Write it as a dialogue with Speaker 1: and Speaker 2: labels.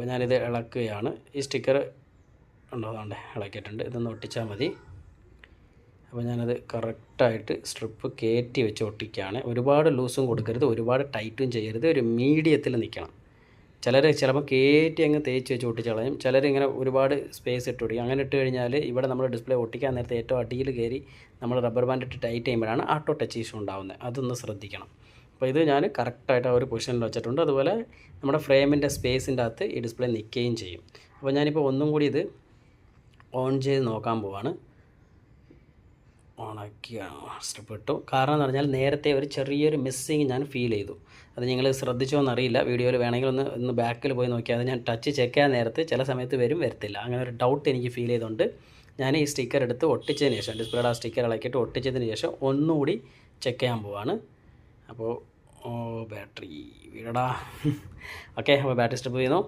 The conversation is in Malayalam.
Speaker 1: അപ്പോൾ ഞാനിത് ഇളക്കുകയാണ്. ഈ സ്റ്റിക്കർ ഉണ്ടോ, അതുകൊണ്ട് ഇളക്കിയിട്ടുണ്ട്. ഇതൊന്ന് ഒട്ടിച്ചാൽ മതി. അപ്പോൾ ഞാനത് കറക്റ്റായിട്ട് സ്ട്രിപ്പ് കയറ്റി വെച്ച് ഒട്ടിക്കുകയാണ്. ഒരുപാട് ലൂസും കൊടുക്കരുത്, ഒരുപാട് ടൈറ്റും ചെയ്യരുത്, ഒരു മീഡിയത്തിൽ നിൽക്കണം. ചിലപ്പോൾ കയറ്റി അങ്ങ് തേച്ച് വെച്ച് ഒട്ടിച്ച് കളയും. ചിലരിങ്ങനെ ഒരുപാട് സ്പേസ് ഇട്ട് ഒട്ടിക്കും. അങ്ങനെ ഇട്ട് കഴിഞ്ഞാൽ ഇവിടെ നമ്മൾ ഡിസ്പ്ലേ ഒട്ടിക്കാൻ നേരത്തെ ഏറ്റവും അടിയിൽ കയറി നമ്മൾ റബ്ബർ ബാൻഡ് ഇട്ട് ടൈറ്റ് ചെയ്യുമ്പോഴാണ് ആട്ടോ ടച്ച് ഇഷ്യൂ ഉണ്ടാകുന്നത്. അതൊന്ന് ശ്രദ്ധിക്കണം. അപ്പോൾ ഇത് ഞാൻ കറക്റ്റായിട്ട് ആ ഒരു പൊസിഷനിൽ വെച്ചിട്ടുണ്ട്. അതുപോലെ നമ്മുടെ ഫ്രെയിമിൻ്റെ സ്പേസിൻ്റെ അകത്ത് ഈ ഡിസ്പ്ലേ നിൽക്കുകയും ചെയ്യും. അപ്പോൾ ഞാനിപ്പോൾ ഒന്നും കൂടി ഇത് ഓൺ ചെയ്ത് നോക്കാൻ പോവാണ്. ഓണാക്കിയാണ് സ്ട്രിപ്പ് ഇട്ടു. കാരണം എന്ന് പറഞ്ഞാൽ നേരത്തെ ഒരു ചെറിയൊരു മിസ്സിങ് ഞാൻ ഫീൽ ചെയ്തു. അത് നിങ്ങൾ ശ്രദ്ധിച്ചോ എന്നറിയില്ല. വീഡിയോയിൽ വേണമെങ്കിൽ ഒന്ന് ബാക്കിൽ പോയി നോക്കിയാൽ അത് ഞാൻ ടച്ച് ചെക്ക് ചെയ്യാൻ നേരത്ത് ചില സമയത്ത് വരത്തില്ല. അങ്ങനെ ഒരു ഡൗട്ട് എനിക്ക് ഫീൽ ചെയ്തുകൊണ്ട് ഞാൻ ഈ സ്റ്റിക്കർ എടുത്ത് ഒട്ടിച്ചതിന് ശേഷം, ഡിസ്പ്ലേയുടെ ആ സ്റ്റിക്കർ ഇളക്കിയിട്ട് ഒട്ടിച്ചതിന് ശേഷം ഒന്നുകൂടി ചെക്ക് ചെയ്യാൻ പോവാണ്. അപ്പോൾ ബാറ്ററി വീടടാ. ഓക്കെ, അപ്പോൾ ബാറ്ററി സ്ട്രിപ്പ് ചെയ്യുന്നു.